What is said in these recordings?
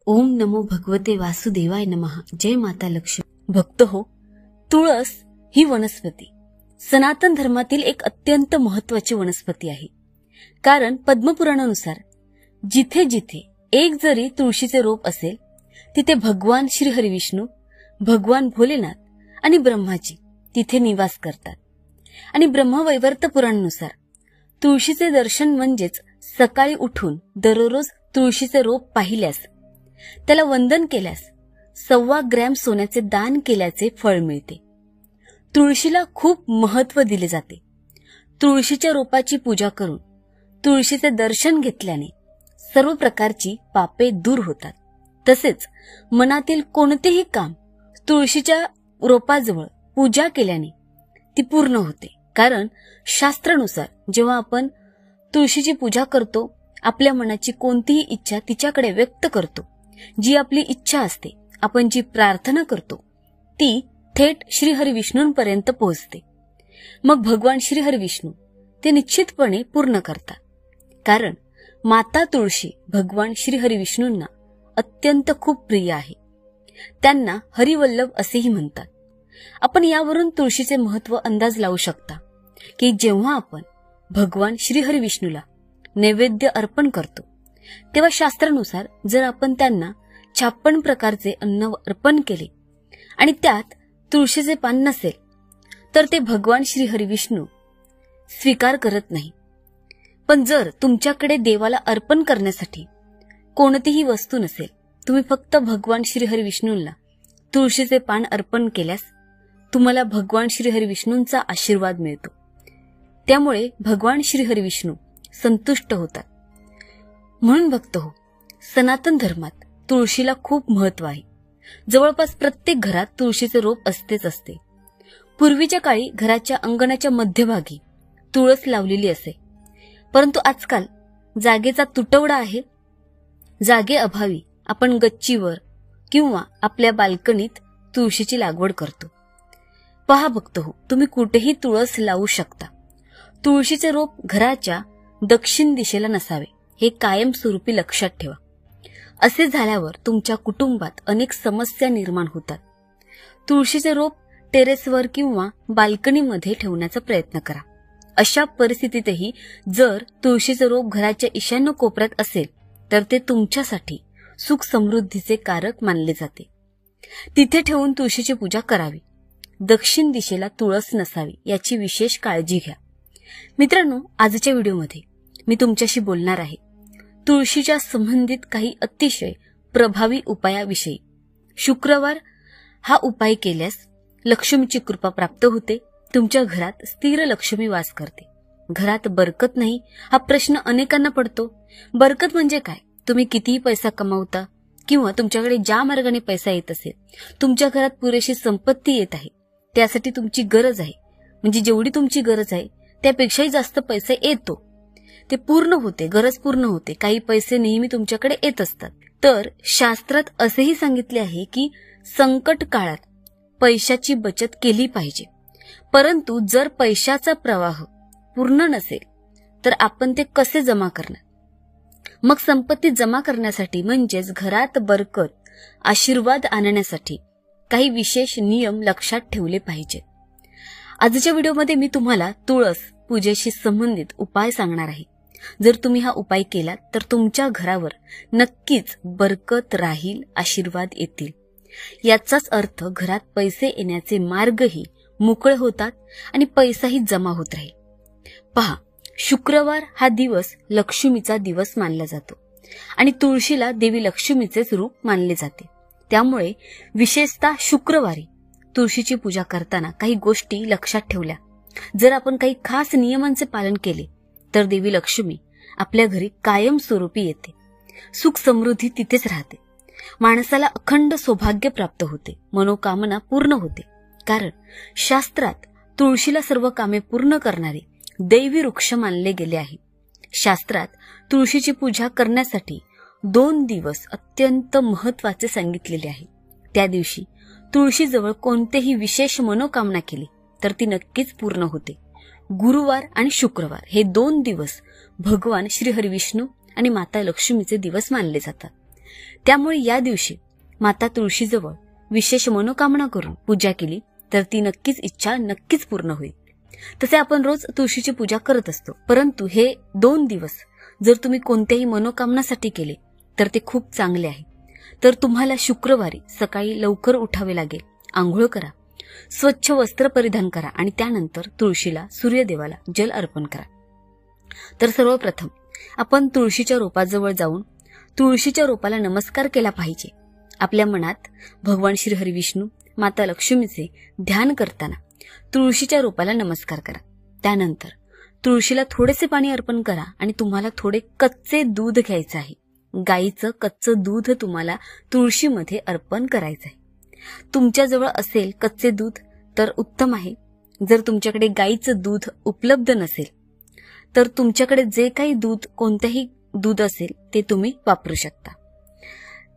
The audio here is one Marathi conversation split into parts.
ओम नमो भगवते वासुदेवाय नमः। जय माता लक्ष्मी। भक्त हो, तुळस ही वनस्पती सनातन धर्मातील एक अत्यंत महत्वाची वनस्पती आहे। कारण पद्मपुराणानुसार जिथे जिथे एक जरी तुळशीचे रोप असेल तिथे भगवान श्री हरिविष्णू, भगवान भोलेनाथ आणि ब्रह्माजी तिथे निवास करतात। आणि ब्रह्मवैवर्त पुराणानुसार तुळशीचे दर्शन म्हणजेच सकाळी उठून दररोज तुळशीचे रोप पाहिल्यास, त्याला वंदन केल्यास 1.25 ग्रॅम सोन्याचे दान केल्याचे फळ मिळते। तुळशीला खूप महत्त्व दिले जाते। तुळशीच्या रोपाची पूजा करून तुळशीचे दर्शन घेतल्याने सर्व प्रकारची पापे दूर होतात। तसेच मनातील कोणतेही काम तुळशीच्या रोपाजवळ पूजा केल्याने ती पूर्ण होते। कारण शास्त्रानुसार जेव्हा आपण तुळशीची पूजा करतो, आपल्या मनाची कोणतीही इच्छा तिच्याकडे व्यक्त करतो, जी आपली इच्छा असते, आपण जी प्रार्थना करतो ती थेट श्री हरिविष्णूंपर्यंत पोहोचते। मग भगवान श्री हरिविष्णू ते निश्चितपणे पूर्ण करतात। कारण माता तुळशी भगवान श्री हरिविष्णूंना अत्यंत खूप प्रिय आहे। त्यांना हरिवल्लभ असेही म्हणतात। आपण यावरून तुळशीचे महत्त्व अंदाज लावू शकता की जेव्हा आपण भगवान श्री हरिविष्णूला नैवेद्य अर्पण करतो तेव्हा शास्त्रानुसार जर आपण त्यांना 56 प्रकारचे अन्न अर्पण केले आणि त्यात तुळशीचे पान नसेल तर ते भगवान श्री हरिविष्णू स्वीकार करत नाही। पण जर तुमच्याकडे देवाला अर्पण करण्यासाठी कोणतीही वस्तू नसेल, तुम्ही फक्त भगवान श्री हरिविष्णूंना तुळशीचे पान अर्पण केल्यास तुम्हाला भगवान श्री हरिविष्णूंचा आशीर्वाद मिळतो। त्यामुळे भगवान श्री हरिविष्णू संतुष्ट होतात। म्हणून भक्त हो, सनातन धर्मात तुळशीला खूप महत्त्व आहे। जवळपास प्रत्येक घरात तुळशीचे रोप असतेच असते। पूर्वीच्या काळी घराच्या अंगणाच्या मध्यभागी तुळस लावलेली असे, परंतु आजकाल जागेचा तुटवडा आहे। जागेअभावी आपण गच्चीवर किंवा आपल्या बाल्कनीत तुळशीची लागवड करतो। पहा भक्त हो, तुम्ही कुठेही तुळस लावू शकता। तुळशीचे रोप घराच्या दक्षिण दिशेला नसावे, हे कायमस्वरूपी लक्षात ठेवा। असे झाल्यावर तुमच्या कुटुंबात अनेक समस्या निर्माण होतात। तुळशीचे रोप टेरेसवर किंवा बाल्कनीमध्ये ठेवण्याचा प्रयत्न करा। अशा परिस्थितीतही जर तुळशीचे रोप घराच्या ईशान्य कोपऱ्यात असेल तर ते तुमच्यासाठी सुख समृद्धीचे कारक मानले जाते। तिथे ठेवून तुळशीची पूजा करावी। दक्षिण दिशेला तुळस नसावी याची विशेष काळजी घ्या। मित्रांनो, आजच्या व्हिडिओमध्ये मी तुमच्याशी बोलणार आहे तुळशीच्या संबंधित काही अतिशय प्रभावी उपायाविषयी। शुक्रवार हा उपाय केल्यास लक्ष्मीची कृपा प्राप्त होते, तुमच्या घरात स्थिर लक्ष्मी वास करते। घरात बरकत नाही हा प्रश्न अनेकांना पडतो। बरकत म्हणजे काय? तुम्ही कितीही पैसा कमावता किंवा तुमच्याकडे ज्या मार्गाने पैसा येत असेल, तुमच्या घरात पुरेशी संपत्ती येत आहे, त्यासाठी तुमची गरज आहे, म्हणजे जेवढी तुमची गरज आहे त्यापेक्षाही जास्त पैसे येतो, ते पूर्ण होते, गरज पूर्ण होते, काही पैसे नेहमी तुमच्याकडे येत असतात। तर शास्त्रात असेही सांगितले आहे की संकट काळात पैशाची बचत केली पाहिजे। परंतु जर पैशाचा प्रवाह पूर्ण नसेल तर आपण ते कसे जमा करणार? मग संपत्ती जमा करण्यासाठी म्हणजेच घरात बरकत, आशीर्वाद आणण्यासाठी काही विशेष नियम लक्षात ठेवले पाहिजेत। आजच्या व्हिडिओमध्ये मी तुम्हाला तुळस पूजेशी संबंधित उपाय सांगणार आहे। जर तुम्ही हा उपाय केलात तर तुमच्या घरावर नक्कीच बरकत राहील, आशीर्वाद येतील। याचाच अर्थ घरात पैसे येण्याचे मार्गही मोकळे होतात आणि पैसाही जमा होत राहील। पहा, शुक्रवार हा दिवस लक्ष्मीचा दिवस मानला जातो आणि तुळशीला देवी लक्ष्मीचेच रूप मानले जाते। त्यामुळे विशेषतः शुक्रवारी तुळशीची पूजा करताना काही गोष्टी लक्षात ठेवल्या, जर आपण काही खास नियमांचे पालन केले तर देवी लक्ष्मी आपल्या घरी कायमस्वरूपी येते। सुख समृद्धी तिथेच राहते। माणसाला अखंड सौभाग्य प्राप्त होते, मनोकामना पूर्ण होते। कारण शास्त्रात तुळशीला सर्व कामे पूर्ण करणारे दैवी वृक्ष मानले गेले आहे। शास्त्रात तुळशीची पूजा करण्यासाठी 2 दिवस अत्यंत महत्त्वाचे सांगितलेले आहे। त्या दिवशी तुळशीजवळ कोणतेही विशेष मनोकामना केली तर ती नक्कीच पूर्ण होते। गुरुवार आणि शुक्रवार हे 2 दिवस भगवान श्री हरिविष्णू आणि माता लक्ष्मीचे दिवस मानले जातात। त्यामुळे या दिवशी माता तुळशीजवळ विशेष मनोकामना करून पूजा केली तर ती इच्छा नक्कीच पूर्ण होईल. तसे आपण रोज तुळशीची पूजा करत असतो, परंतु हे 2 दिवस जर तुम्ही कोणत्याही मनोकामनासाठी केले तर ते खूप चांगले आहे. तर तुम्हाला शुक्रवारी सकाळी लवकर उठावे लागेल, आंघोळ करा, स्वच्छ वस्त्र परिधान करा आणि त्यानंतर तुळशीला, सूर्यदेवाला जल अर्पण करा. तर सर्वप्रथम आपण तुळशीच्या रोपाजवळ जाऊन तुळशीच्या रोपाला नमस्कार केला पाहिजे. आपल्या मनात भगवान श्री हरिविष्णू, माता लक्ष्मीचे ध्यान करताना तुळशीच्या रोपाला नमस्कार करा. त्यानंतर तुळशीला थोडेसे पाणी अर्पण करा आणि तुम्हाला थोडे कच्चे दूध घ्यायचे आहे. गाईचं कच्चं दूध तुम्हाला तुळशीमध्ये अर्पण करायचं आहे. तुमच्याजवळ असेल कच्चे दूध तर उत्तम आहे. जर तुमच्याकडे गाईचं दूध उपलब्ध नसेल तर तुमच्याकडे जे काही दूध, कोणतेही दूध असेल ते तुम्ही वापरू शकता.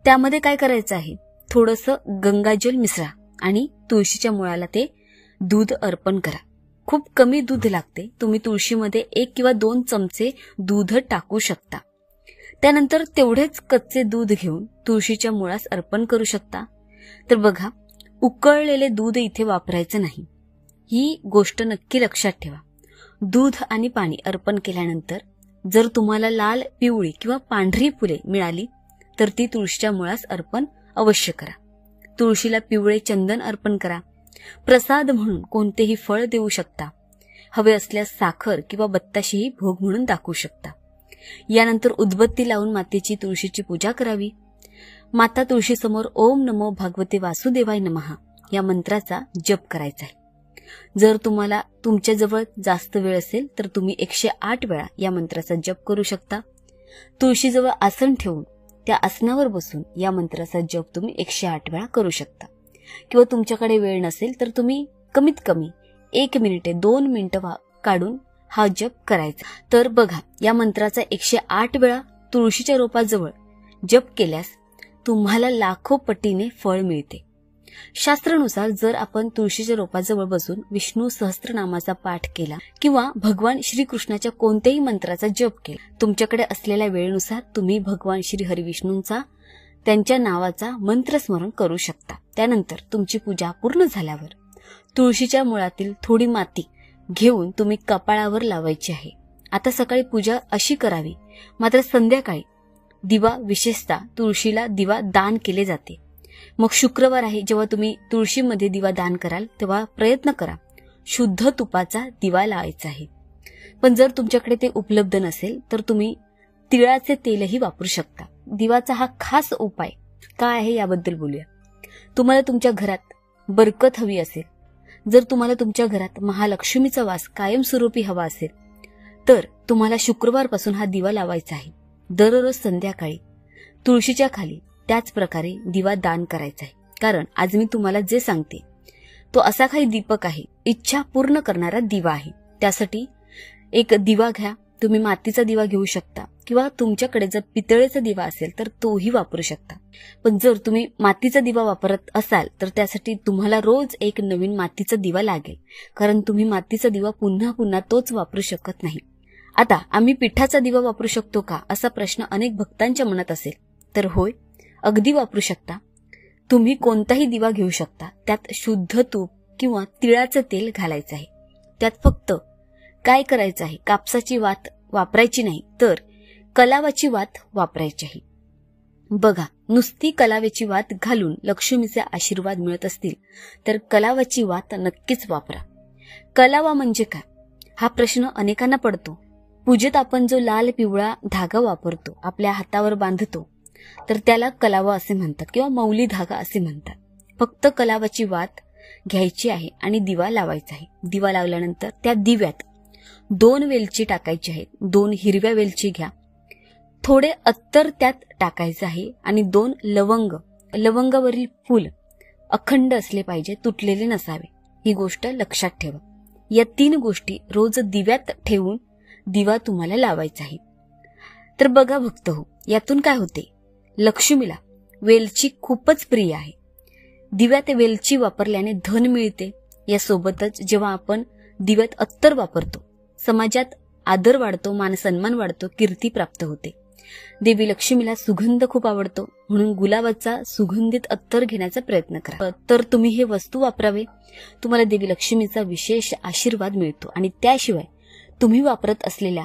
त्यामध्ये काय करायचं आहे, थोडंसं गंगाजल मिसळा आणि तुळशीच्या मुळाला ते दूध अर्पण करा. खूप कमी दूध लागते. तुम्ही तुळशीमध्ये 1 किंवा 2 चमचे दूध टाकू शकता. त्यानंतर तेवढेच कच्चे दूध घेऊन तुळशीच्या मुळास अर्पण करू शकता. तर बघा, उकळलेले दूध इथे वापरायचं नाही, ही गोष्ट नक्की लक्षात ठेवा. दूध आणि पाणी अर्पण केल्यानंतर जर तुम्हाला लाल, पिवळी किंवा पांढरी फुले मिळाली तर ती तुळशीच्या मुळास अर्पण अवश्य करा. तुळशीला पिवळे चंदन अर्पण करा. प्रसाद म्हणून कोणतेही फळ देऊ शकता. हवे असल्यास साखर किंवा बत्ताशीही भोग म्हणून दाखवू शकता. यानंतर उदबत्ती लावून मातेची तुळशीची पूजा करावी. माता तुळशीसमोर ओम नमो भगवते वासुदेवाय नमः या मंत्राचा जप करायचा आहे. जर तुम्हाला तुमच्याजवळ जास्त वेळ असेल तर तुम्ही 108 वेळा या मंत्राचा जप करू शकता. तुळशीजवळ आसन ठेवून त्या आसनावर बसून या मंत्राचा जप तुम्ही 108 वेळा करू शकता. किंवा तुमच्याकडे वेळ नसेल तर तुम्ही कमीत कमी 1 मिनिट 2 मिनिटं काढून हा जप करायचा. तर बघा, या मंत्राचा 108 वेळा तुळशीच्या रोपाजवळ जप केल्यास तुम्हाला लाखो पटीने फळ मिळते. शास्त्रानुसार जर आपण तुळशीच्या रोपाजवळ बसून विष्णू सहस्त्रनामाचा पाठ केला किंवा भगवान श्रीकृष्णाच्या कोणत्याही मंत्राचा जप केला, तुमच्याकडे असलेल्या वेळेनुसार तुम्ही भगवान श्री हरिविष्णूंचा, त्यांच्या नावाचा मंत्रस्मरण करू शकता. त्यानंतर तुमची पूजा पूर्ण झाल्यावर तुळशीच्या मुळातील थोडी माती घेऊन तुम्ही कपाळावर लावायची आहे. आता सकाळी पूजा अशी करावी, मात्र संध्याकाळी दिवा, विशेषतः तुळशीला दिवा दान केले जाते. मग शुक्रवार आहे, जेव्हा तुम्ही तुळशीमध्ये दिवा दान कराल तेव्हा प्रयत्न करा शुद्ध तुपाचा दिवा लावायचा आहे. पण जर तुमच्याकडे ते उपलब्ध नसेल तर तुम्ही तिळाचे तेलही वापरू शकता. दिवाचा हा खास उपाय काय आहे याबद्दल बोलूया. तुम्हाला तुमच्या घरात बरकत हवी असेल, जर तुम्हाला तुमच्या घरात महालक्ष्मीचा वास कायमस्वरूपी हवा असेल तर तुम्हाला शुक्रवारपासून हा दिवा लावायचा आहे. दररोज संध्याकाळी तुळशीच्या खाली त्याच प्रकारे दिवा दान करायचा आहे. कारण आज मी तुम्हाला जे सांगते तो असा काही दीपक आहे, इच्छा पूर्ण करणारा दिवा आहे. त्यासाठी एक दिवा घ्या. तुम्ही मातीचा दिवा घेऊ शकता किंवा तुमच्याकडे जर पितळेचा दिवा असेल तर तोही वापरू शकता. पण जर तुम्ही मातीचा दिवा वापरत असाल तर त्यासाठी तुम्हाला रोज एक नवीन मातीचा दिवा लागेल, कारण तुम्ही मातीचा दिवा पुन्हा पुन्हा तोच वापरू शकत नाही. आता आम्ही पिठाचा दिवा वापरू शकतो का, असा प्रश्न अनेक भक्तांच्या मनात असेल तर होय, अगदी वापरू शकता. तुम्ही कोणताही दिवा घेऊ शकता. त्यात शुद्ध तूप किंवा तिळाचं तेल घालायचं आहे. त्यात फक्त काय करायचं आहे, कापसाची वात वापरायची नाही तर कलावाची वात वापरायची आहे. बघा, नुसती कलावाची वात घालून लक्ष्मीचे आशीर्वाद मिळत असतील तर कलावाची वात नक्कीच वापरा. कलावा म्हणजे काय, हा प्रश्न अनेकांना पडतो. पूजेत आपण जो लाल पिवळा धागा वापरतो, आपल्या हातावर बांधतो, तर त्याला कलावा असे म्हणतात किंवा मौली धागा असे म्हणतात. फक्त कलावाची वात घ्यायची आहे आणि दिवा लावायचा आहे. दिवा लावल्यानंतर त्या दिव्यात 2 वेलची टाकायची आहे. 2 हिरव्या वेलची घ्या. थोडे अत्तर त्यात टाकायचं आहे आणि 2 लवंग, लवंगावरील फूल अखंड असले पाहिजे, तुटलेले नसावे. ही गोष्ट लक्षात ठेवा. या 3 गोष्टी रोज दिव्यात ठेवून दिवा तुम्हाला लावायचा आहे. तर बघा भक्त हो, यातून काय होते, लक्ष्मीला वेलची खूपच प्रिय आहे. दिव्यात वेलची वापरल्याने धन मिळते. यासोबतच जेव्हा आपण दिव्यात अत्तर वापरतो, समाजात आदर वाढतो, मान सन्मान वाढतो, कीर्ती प्राप्त होते. देवी लक्ष्मीला सुगंध खूप आवडतो, म्हणून गुलाबाचा सुगंधित अत्तर घेण्याचा प्रयत्न करा. तर तुम्ही हे वस्तू वापरावे. तुम्हाला देवी लक्ष्मीचा विशेष आशीर्वाद मिळतो. आणि त्याशिवाय तुम्ही वापरत असलेल्या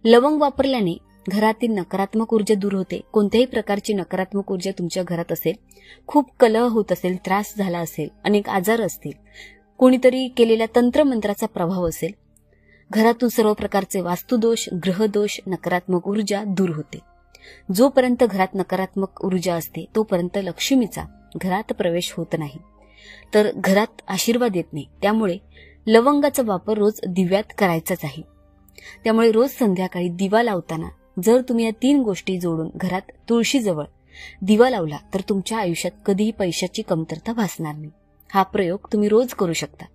लवंग वापरल्याने घरातील नकारात्मक ऊर्जा दूर होते. कोणत्याही प्रकारची नकारात्मक ऊर्जा तुमच्या घरात असेल, खूप कलह होत असेल, त्रास झाला असेल, अनेक आजार असतील, कोणीतरी केलेल्या तंत्रमंत्राचा प्रभाव असेल, घरातून सर्व प्रकारचे वास्तुदोष, ग्रहदोष, नकारात्मक ऊर्जा दूर होते. जोपर्यंत घरात नकारात्मक ऊर्जा असते तोपर्यंत लक्ष्मीचा घरात प्रवेश होत नाही, तर घरात आशीर्वाद येत नाही. त्यामुळे लवंगाचा वापर रोज दिव्यात करायचाच आहे. त्यामुळे रोज संध्याकाळी दिवा लावताना जर तुम्ही या 3 गोष्टी जोडून घरात तुळशीजवळ दिवा लावला तर तुमच्या आयुष्यात कधीही पैशाची कमतरता भासणार नाही. हा प्रयोग तुम्ही रोज करू शकता.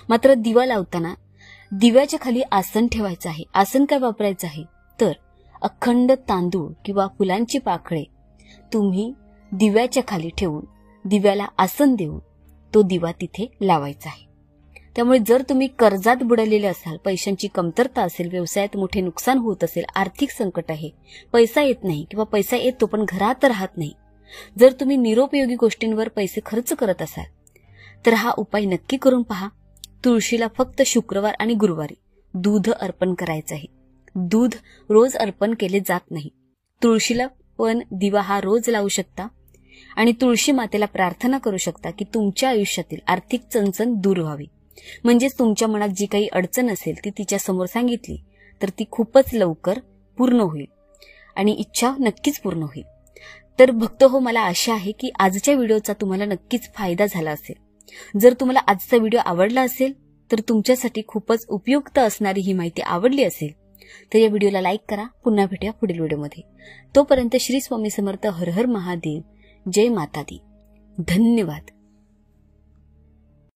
मात्र दिवा लावताना दिव्याच्या खाली आसन ठेवायचं आहे. आसन काय वापरायचं आहे तर अखंड तांदूळ किंवा फुलांची पाकळे तुम्ही दिव्याच्या खाली ठेवून दिव्याला आसन देऊन तो दिवा तिथे लावायचा आहे. त्यामुळे जर तुम्ही कर्जात बुडालेले असाल, पैशांची कमतरता असेल, व्यवसायात मोठे नुकसान होत असेल, आर्थिक संकट आहे, पैसा येत नाही किंवा पैसा येतो पण घरात राहत नाही, जर तुम्ही निरुपयोगी गोष्टींवर पैसे खर्च करत असाल तर हा उपाय नक्की करून पहा. तुळशीला फक्त शुक्रवार आणि गुरुवारी दूध अर्पण करायचं आहे. दूध रोज अर्पण केले जात नाही. तुळशीला पण दिवा हा रोज लावू शकता आणि तुळशी मातेला प्रार्थना करू शकता की तुमच्या आयुष्यातील आर्थिक चणचण दूर व्हावी. म्हणजेच तुमच्या मनात जी काही अडचण असेल ती तिच्या समोर सांगितली तर ती खूपच लवकर पूर्ण होईल आणि इच्छा नक्कीच पूर्ण होईल. तर भक्त हो, मला आशा आहे की आजच्या व्हिडिओचा तुम्हाला नक्कीच फायदा झाला असेल. जर तुम्हाला आजचा व्हिडिओ आवडला असेल तर तुमच्यासाठी खूपच उपयुक्त असणारी ही माहिती आवडली असेल तर या व्हिडिओला लाईक करा. पुन्हा भेटूया पुढील व्हिडिओमध्ये. तोपर्यंत श्री स्वामी समर्थ. हर हर महादेव. जय माता दी. धन्यवाद.